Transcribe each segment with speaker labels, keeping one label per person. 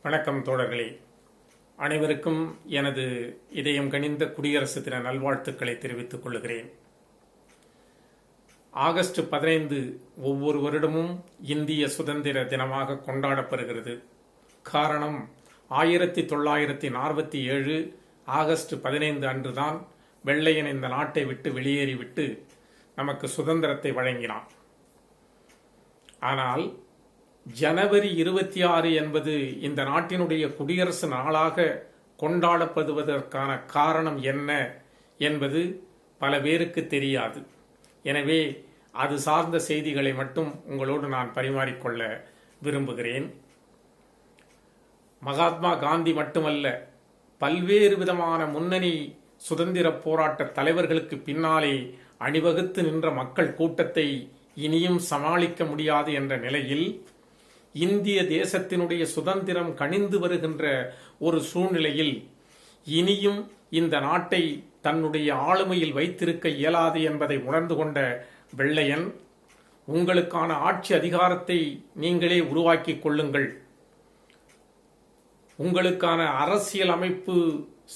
Speaker 1: வணக்கம் தோழர்களே. அனைவருக்கும் எனது இதயம் கனிந்த குடியரசு தின நல்வாழ்த்துக்களை தெரிவித்துக் கொள்கிறேன். ஆகஸ்ட் 15 ஒவ்வொரு வருடமும் இந்திய சுதந்திர தினமாக கொண்டாடப்படுகிறது. காரணம், 1947 ஆகஸ்ட் 15 அன்றுதான் வெள்ளையன் இந்த நாட்டை விட்டு வெளியேறிவிட்டு நமக்கு சுதந்திரத்தை வழங்கினான். ஆனால் ஜனவரி 26 என்பது இந்த நாட்டினுடைய குடியரசு நாளாக கொண்டாடப்படுவதற்கான காரணம் என்ன என்பது பல பேருக்கு தெரியாது. எனவே அது சார்ந்த செய்திகளை மட்டும் உங்களோடு நான் பரிமாறிக்கொள்ள விரும்புகிறேன். மகாத்மா காந்தி மட்டுமல்ல, பல்வேறு விதமான முன்னணி சுதந்திர போராட்ட தலைவர்களுக்கு பின்னாலே அணிவகுத்து நின்ற மக்கள் கூட்டத்தை இனியும் சமாளிக்க முடியாது என்ற நிலையில் இந்திய தேசத்தினுடைய சுதந்திரம் கனிந்து வருகின்ற ஒரு சூழ்நிலையில் இனியும் இந்த நாட்டை தன்னுடைய ஆளுமையில் வைத்திருக்க இயலாது என்பதை உணர்ந்து கொண்ட வெள்ளையன், உங்களுக்கான ஆட்சி அதிகாரத்தை நீங்களே உருவாக்கிக் கொள்ளுங்கள், உங்களுக்கான அரசியல் அமைப்பு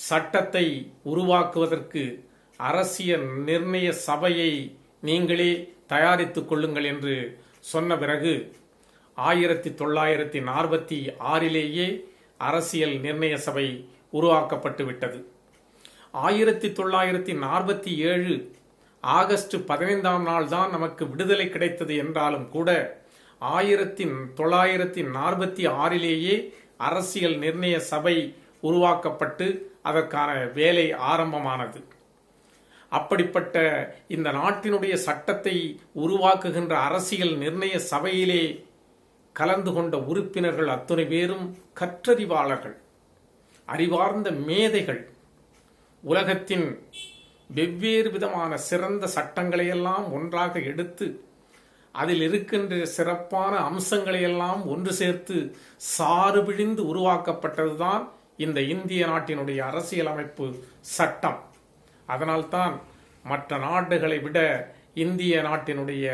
Speaker 1: சட்டத்தை உருவாக்குவதற்கு அரசியல் நிர்ணய சபையை நீங்களே தயாரித்துக் கொள்ளுங்கள் என்று சொன்ன பிறகு 1946 அரசியல் நிர்ணய சபை உருவாக்கப்பட்டு விட்டது. 1947 ஆகஸ்ட் 15 நாள் தான் நமக்கு விடுதலை கிடைத்தது என்றாலும் கூட 1946 அரசியல் நிர்ணய சபை உருவாக்கப்பட்டு அதற்கான வேலை ஆரம்பமானது. அப்படிப்பட்ட இந்த நாட்டினுடைய சட்டத்தை உருவாக்குகின்ற அரசியல் நிர்ணய சபையிலே கலந்து கொண்ட உறுப்பினர்கள் அத்தனை பேரும் கற்றறிவாளர்கள், அறிவார்ந்த மேதைகள். உலகத்தின் வெவ்வேறு விதமான சிறந்த சட்டங்களையெல்லாம் ஒன்றாக எடுத்து அதில் இருக்கின்ற சிறப்பான அம்சங்களையெல்லாம் ஒன்று சேர்த்து சாறு பிழிந்து உருவாக்கப்பட்டதுதான் இந்த இந்திய நாட்டினுடைய அரசியலமைப்பு சட்டம். அதனால்தான் மற்ற நாடுகளை விட இந்திய நாட்டினுடைய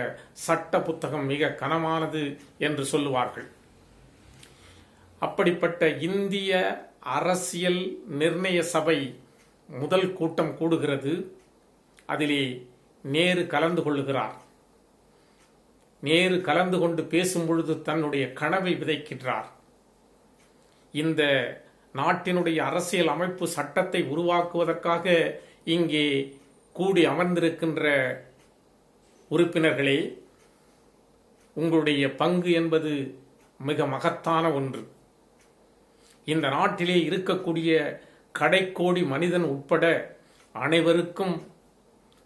Speaker 1: சட்ட புத்தகம் மிக கனமானது என்று சொல்லுவார்கள். அப்படிப்பட்ட இந்திய அரசியல் நிர்ணய சபை முதல் கூட்டம் கூடுகிறது. அதிலே நேரு கலந்து கொள்ளுகிறார். நேரு கலந்து கொண்டு பேசும் பொழுது தன்னுடைய கனவை விதைக்கின்றார். இந்த நாட்டினுடைய அரசியல் அமைப்பு சட்டத்தை உருவாக்குவதற்காக இங்கே கூடி அமர்ந்திருக்கின்ற உறுப்பினர்களே, உங்களுடைய பங்கு என்பது மிக மகத்தான ஒன்று. இந்த நாட்டிலே இருக்கக்கூடிய கடைக்கோடி மனிதன் உட்பட அனைவருக்கும்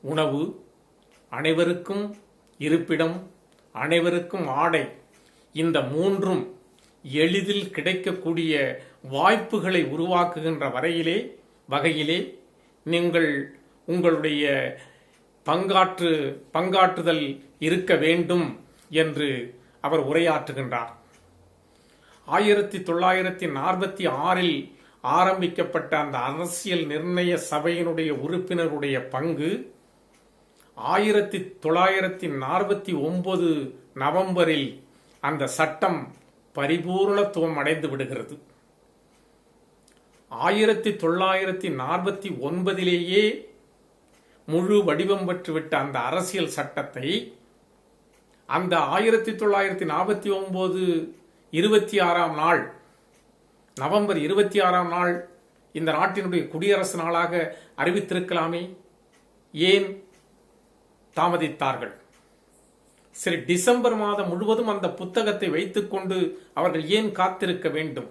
Speaker 1: உணவு, அனைவருக்கும் இருப்பிடம், அனைவருக்கும் ஆடை, இந்த மூன்றும் எளிதில் கிடைக்கக்கூடிய வாய்ப்புகளை உருவாக்குகின்ற வகையிலே நீங்கள் உங்களுடைய பங்காற்றுதல் இருக்க வேண்டும் என்று அவர் உரையாற்றுகின்றார். 1946 ஆரம்பிக்கப்பட்ட அந்த அரசியல் நிர்ணய சபையினுடைய உறுப்பினருடைய பங்கு 1949 நவம்பரில் அந்த சட்டம் பரிபூர்ணத்துவம் அடைந்து விடுகிறது. 1949 முழு வடிவம் பெற்றுவிட்ட அந்த அரசியல் சட்டத்தை அந்த 1949 26 நாள் நவம்பர் 26 நாள் இந்த நாட்டினுடைய குடியரசு நாளாக அறிவித்திருக்கலாமே, ஏன் தாமதித்தார்கள்? சரி, டிசம்பர் மாதம் முழுவதும் அந்த புத்தகத்தை வைத்துக்கொண்டு அவர்கள் ஏன் காத்திருக்க வேண்டும்?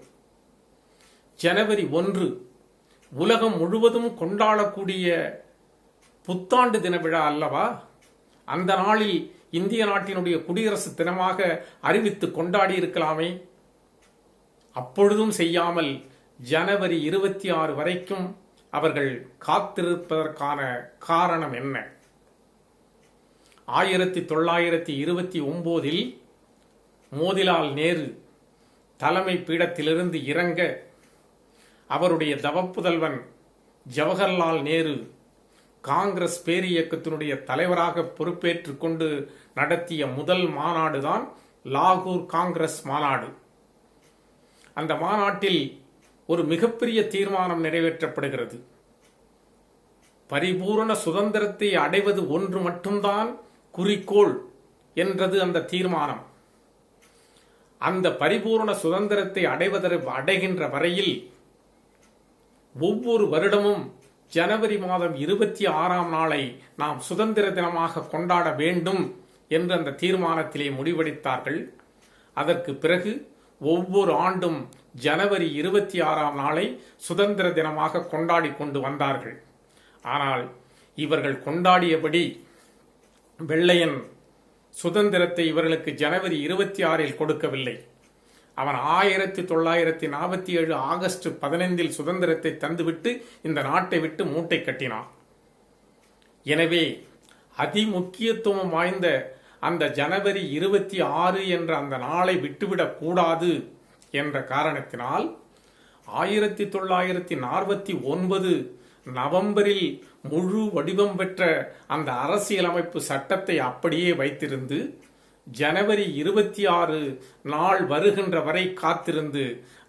Speaker 1: ஜனவரி 1 உலகம் முழுவதும் கொண்டாடக்கூடிய புத்தாண்டு தின விழா அல்லவா? அந்த நாளில் இந்திய நாட்டினுடைய குடியரசு தினமாக அறிவித்து கொண்டாடி இருக்கலாமே. அப்பொழுதும் செய்யாமல் ஜனவரி 26 வரைக்கும் அவர்கள் காத்திருப்பதற்கான காரணம் என்ன? 1929 மோதிலால் நேரு தலைமை பீடத்திலிருந்து இறங்க அவருடைய தவப்புதல்வன் ஜவஹர்லால் நேரு காங்கிரஸ் பேரியக்கத்தினுடைய தலைவராக பொறுப்பேற்றுக் கொண்டு நடத்திய முதல் மாநாடுதான் லாகூர் காங்கிரஸ் மாநாடு. அந்த மாநாட்டில் ஒரு மிகப்பெரிய தீர்மானம் நிறைவேற்றப்படுகிறது. பரிபூரண சுதந்திரத்தை அடைவது ஒன்று மட்டும்தான் குறிக்கோள் என்றது அந்த தீர்மானம். அந்த பரிபூரண சுதந்திரத்தை அடைகின்ற வரையில் ஒவ்வொரு வருடமும் ஜனவரி மாதம் 26ஆம் நாளை நாம் சுதந்திர தினமாக கொண்டாட வேண்டும் என்று அந்த தீர்மானத்திலே முடிவெடுத்தார்கள். அதற்கு பிறகு ஒவ்வொரு ஆண்டும் ஜனவரி 26ஆம் நாளை சுதந்திர தினமாக கொண்டாடி கொண்டு வந்தார்கள். ஆனால் இவர்கள் கொண்டாடியபடி வெள்ளையன் சுதந்திரத்தை இவர்களுக்கு ஜனவரி 26இல் கொடுக்கவில்லை. அவன் 1947 ஆகஸ்ட் 15இல் சுதந்திரத்தை தந்துவிட்டு இந்த நாட்டை விட்டு மூட்டை கட்டினான். எனவே அதிமுக்கியத்துவம் வாய்ந்த அந்த ஜனவரி 26 என்ற அந்த நாளை விட்டுவிடக் கூடாது என்ற காரணத்தினால் 1949 நவம்பரில் முழு வடிவம் பெற்ற அந்த அரசியலமைப்பு சட்டத்தை அப்படியே வைத்திருந்து ஜனவரி 26 நாள் வருகின்ற வரை காத்திருந்து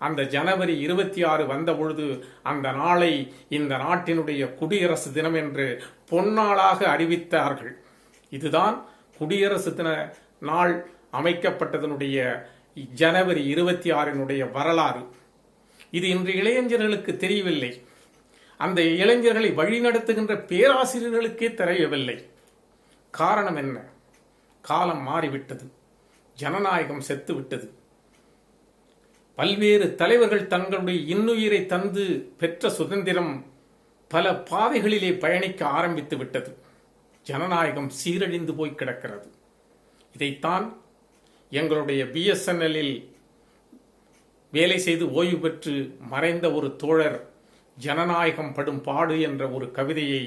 Speaker 1: அந்த ஜனவரி 26 வந்தபொழுது அந்த நாளை இந்த நாட்டினுடைய குடியரசு தினம் என்று பொன்னாளாக அறிவித்தார்கள். இதுதான் குடியரசு தின நாள் அமைக்கப்பட்டதனுடைய ஜனவரி 26 வரலாறு. இது இன்று இளைஞர்களுக்கு தெரியவில்லை. அந்த இளைஞர்களை வழிநடத்துகின்ற பேராசிரியர்களுக்கே தெரியவில்லை. காரணம் என்ன? காலம் மாறிவிட்டது. ஜனநாயகம் செத்துவிட்டது. பல்வேறு தலைவர்கள் தங்களுடைய இன்னுயிரை தந்து பெற்ற சுதந்திரம் பல பாதைகளிலே பயணிக்க ஆரம்பித்து விட்டது. ஜனநாயகம் சீரழிந்து போய் கிடக்கிறது. இதைத்தான் எங்களுடைய BSNL-இல் வேலை செய்து ஓய்வு பெற்று மறைந்த ஒரு தோழர் ஜனநாயகம் படும் பாடு என்ற ஒரு கவிதையை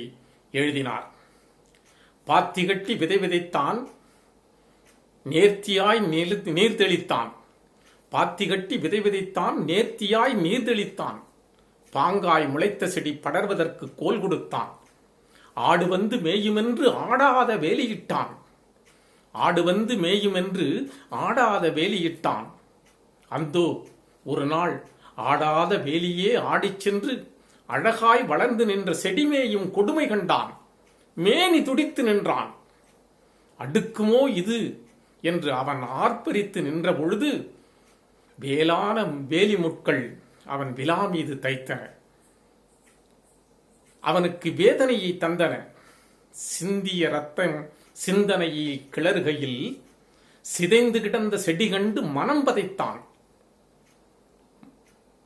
Speaker 1: எழுதினார். பாத்திகட்டி விதை விதைத்தான், நேர்த்தியாய் நீர் தெளித்தான். பாத்திகட்டி விதை விதைத்தான், நேர்த்தியாய் நீர் தெளித்தான். பாங்காய் முளைத்த செடி படர்வதற்கு கோல் கொடுத்தான். ஆடு வந்து மேயுமென்று ஆடாத வேலியிட்டான். ஆடு வந்து மேயுமென்று ஆடாத வேலியிட்டான். அந்தோ ஒரு நாள் ஆடாத வேலியே ஆடிச் சென்று அழகாய் வளர்ந்து நின்ற செடிமேயும் கொடுமை கண்டான். மேனி துடித்து நின்றான். அடுக்குமோ இது என்று அவன் ஆர்ப்பரித்து நின்ற பொழுது வேலான வேலி முட்கள் அவன் விலா மீது தைத்தன. அவனுக்கு வேதனையை தந்தன. சிந்திய ரத்தம் சிந்தனையை கிளறுகையில் சிதைந்து கிடந்த செடி கண்டு மனம் பதைத்தான்.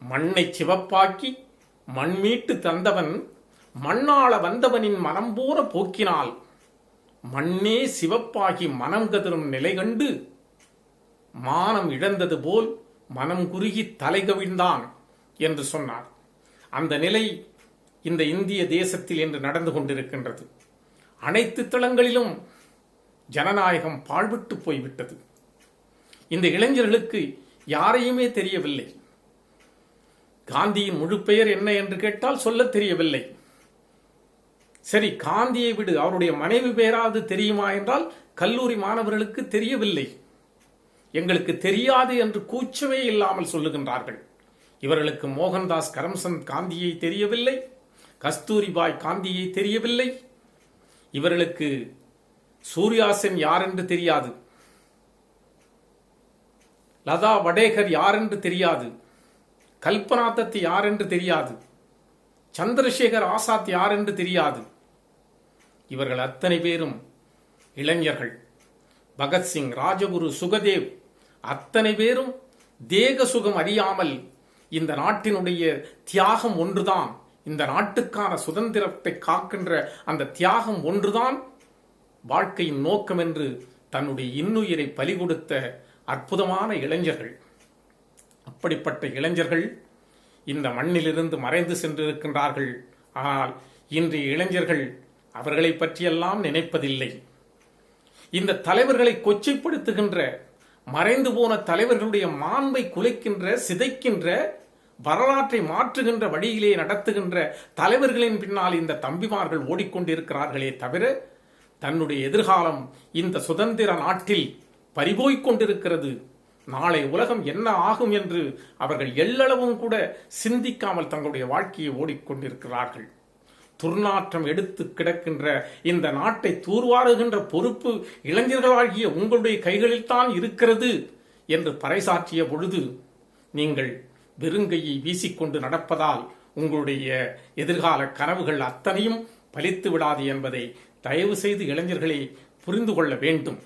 Speaker 1: மண்ணை சிவப்பாக்கி மண்மீட்டு தந்தவன் மண்ணாள வந்தவனின் மனம் போற போக்கினால் மண்ணே சிவப்பாகி மனம் கதரும் நிலை கண்டு மானம் இழந்தது போல் மனம் குறுகி தலை கவிழ்ந்தான் என்று சொன்னார். அந்த நிலை இந்த இந்திய தேசத்தில் இன்று நடந்து கொண்டிருக்கின்றது. அனைத்து தளங்களிலும் ஜனநாயகம் பாழ்பட்டு போய்விட்டது. இந்த இளைஞர்களுக்கு யாரையுமே தெரியவில்லை. காந்தியின் முழு பெயர் என்ன என்று கேட்டால் சொல்ல தெரியவில்லை. சரி, காந்தியை விடு, அவருடைய மனைவி பெயராவது தெரியுமா என்றால் கல்லூரி மாணவர்களுக்கு தெரியவில்லை. எங்களுக்கு தெரியாது என்று கூச்சமே இல்லாமல் சொல்லுகின்றார்கள். இவர்களுக்கு மோகன்தாஸ் கரம்சந்த் காந்தியை தெரியவில்லை, கஸ்தூரிபாய் காந்தியை தெரியவில்லை, இவர்களுக்கு சூர்யா சென் யார் என்று தெரியாது, லதா வடேகர் யார் என்று தெரியாது, கல்பனா தத் யார் என்று தெரியாது, சந்திரசேகர் ஆசாத் யார் என்று தெரியாது. இவர்கள் அத்தனை பேரும் இளைஞர்கள். பகத்சிங், ராஜகுரு, சுகதேவ் அத்தனை பேரும் தேக சுகம் அறியாமல் இந்த நாட்டினுடைய தியாகம் ஒன்றுதான், இந்த நாட்டுக்கான சுதந்திரத்தை காக்கின்ற அந்த தியாகம் ஒன்றுதான் வாழ்க்கையின் நோக்கம் என்று தன்னுடைய இன்னுயிரை பலி கொடுத்த அற்புதமான இளைஞர்கள். அப்படிப்பட்ட இளைஞர்கள் இந்த மண்ணிலிருந்து மறைந்து சென்றிருக்கின்றார்கள். ஆனால் இன்றைய இளைஞர்கள் அவர்களை பற்றியெல்லாம் நினைப்பதில்லை. இந்த தலைவர்களை கொச்சைப்படுத்துகின்ற, மறைந்து போன தலைவர்களுடைய மாண்பை குலைக்கின்ற, சிதைக்கின்ற, வரலாற்றை மாற்றுகின்ற வழியிலே நடத்துகின்ற தலைவர்களின் பின்னால் இந்த தம்பிமார்கள் ஓடிக்கொண்டிருக்கிறார்களே தவிர தன்னுடைய எதிர்காலம் இந்த சுதந்திர நாட்டில் பறிபோய்க் கொண்டிருக்கிறது. நாளை உலகம் என்ன ஆகும் என்று அவர்கள் எள்ளளவும் கூட சிந்திக்காமல் தங்களுடைய வாழ்க்கையை ஓடிக்கொண்டிருக்கிறார்கள். துர்நாற்றம் எடுத்து கிடக்கின்ற இந்த நாட்டை தூர்வாருகின்ற பொறுப்பு இளைஞர்களாகிய உங்களுடைய கைகளில் தான் இருக்கிறது என்று பறைசாற்றிய பொழுது நீங்கள் வெறுங்கையை வீசிக்கொண்டு நடப்பதால் உங்களுடைய எதிர்கால கனவுகள் அத்தனையும் பலித்து விடாது என்பதை தயவு செய்து இளைஞர்களே புரிந்து கொள்ள வேண்டும்.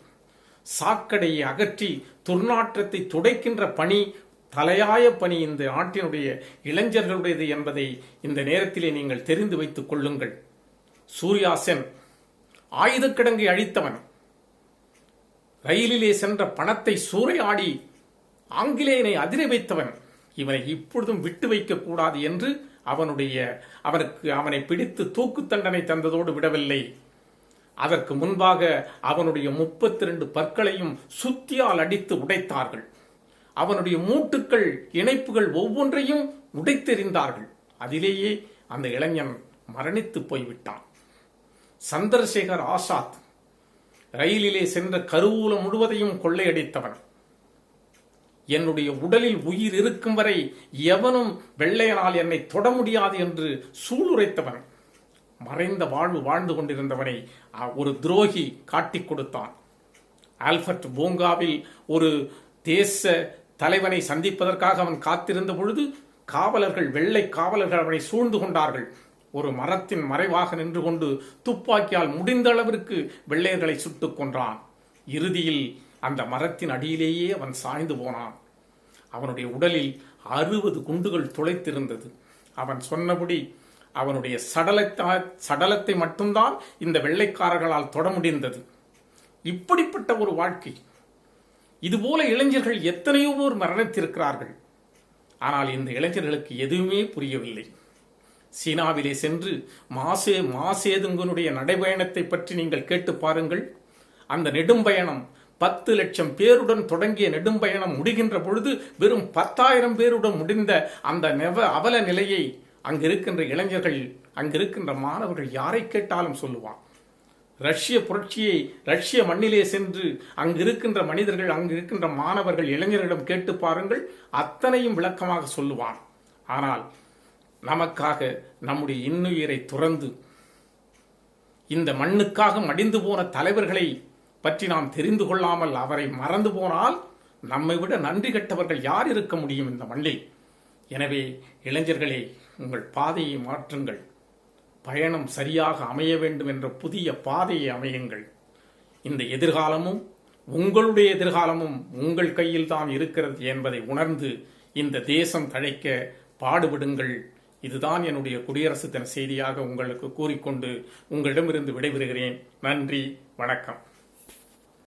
Speaker 1: சாக்கடையை அகற்றி துர்நாற்றத்தை துடைக்கின்ற பணி, தலையாய பணி இந்த நாட்டினுடைய இளைஞர்களுடையது என்பதை இந்த நேரத்திலே நீங்கள் தெரிந்து வைத்துக் கொள்ளுங்கள். சூர்யா சென் ஆயுதக்கிடங்கை அழித்தவன், ரயிலிலே சென்ற பணத்தை சூறையாடி ஆங்கிலேயனை அதிர வைத்தவன், இவனை இப்பொழுதும் விட்டு வைக்க கூடாது என்று அவனை பிடித்து தூக்கு தண்டனை தந்ததோடு விடவில்லை. அதற்கு முன்பாக அவனுடைய 32 பற்களையும் சுத்தியால் அடித்து உடைத்தார்கள். அவனுடைய மூட்டுக்கள் இணைப்புகள் ஒவ்வொன்றையும் உடைத்தெறிந்தார்கள். அதிலேயே அந்த இளைஞன் மரணித்து போய்விட்டான். சந்திரசேகர் ஆசாத் ரயிலிலே சென்ற கருவூலம் முழுவதையும் கொள்ளையடித்தவன். என்னுடைய உடலில் உயிர் இருக்கும் வரை எவனும் வெள்ளையனால் என்னை தொட முடியாது என்று சூளுரைத்தவன். மறைந்த வாழ்வு வாழ்ந்து கொண்டிருந்தவனை ஒரு துரோகி காட்டிக் கொடுத்தான். ஆல்பர்ட் பூங்காவில் ஒரு தேச தலைவனை சந்திப்பதற்காக அவன் காத்திருந்த பொழுது வெள்ளை காவலர்கள் அவனை சூழ்ந்து கொண்டார்கள். ஒரு மரத்தின் மறைவாக நின்று கொண்டு துப்பாக்கியால் முடிந்த அளவிற்கு வெள்ளையர்களை சுட்டுக் கொன்றான். இறுதியில் அந்த மரத்தின் அடியிலேயே அவன் சாய்ந்து போனான். அவனுடைய உடலில் 60 குண்டுகள் துளைத்திருந்தது. அவன் சொன்னபடி அவனுடைய சடலத்தை மட்டும்தான் இந்த வெள்ளைக்காரர்களால் தொட முடிந்தது. இப்படிப்பட்ட ஒரு வாழ்க்கை. இதுபோல இளைஞர்கள் எத்தனையோ பேர் மரணித்திருக்கிறார்கள். ஆனால் இந்த இளைஞர்களுக்கு எதுவுமே புரியவில்லை. சீனாவிலே சென்று மாசேதுங்கனுடைய நடைபயணத்தை பற்றி நீங்கள் கேட்டு பாருங்கள். அந்த நெடும்பயணம் 10 லட்சம் பேருடன் தொடங்கிய நெடும்பயணம் முடிகின்ற பொழுது வெறும் 10,000 பேருடன் முடிந்த அந்த அவல நிலையை அங்கிருக்கின்ற இளைஞர்கள், அங்கிருக்கின்ற மாணவர்கள் யாரை கேட்டாலும் சொல்லுவான். ரஷ்ய புரட்சியை ரஷ்ய மண்ணிலே சென்று அங்கிருக்கின்ற மனிதர்கள், அங்கிருக்கின்ற மாணவர்கள், இளைஞர்களிடம் கேட்டு பாருங்கள், அத்தனையும் விளக்கமாக சொல்லுவான். ஆனால் நமக்காக நம்முடைய இன்னுயிரை துறந்து இந்த மண்ணுக்காக மடிந்து போன தலைவர்களை பற்றி நாம் தெரிந்து கொள்ளாமல் அவரை மறந்து போனால் நம்மை விட நன்றி கெட்டவர்கள் யார் இருக்க முடியும் இந்த மண்ணில்? எனவே இளைஞர்களே, உங்கள் பாதையை மாற்றுங்கள். பயணம் சரியாக அமைய வேண்டும் என்ற புதிய பாதையை அமையுங்கள். இந்த எதிர்காலமும் உங்களுடைய எதிர்காலமும் உங்கள் கையில் தான் இருக்கிறது என்பதை உணர்ந்து இந்த தேசம் தழைக்க பாடுபடுங்கள். இதுதான் என்னுடைய குடியரசு தின செய்தியாக உங்களுக்கு கூறிக்கொண்டு உங்களிடமிருந்து விடைபெறுகிறேன். நன்றி, வணக்கம்.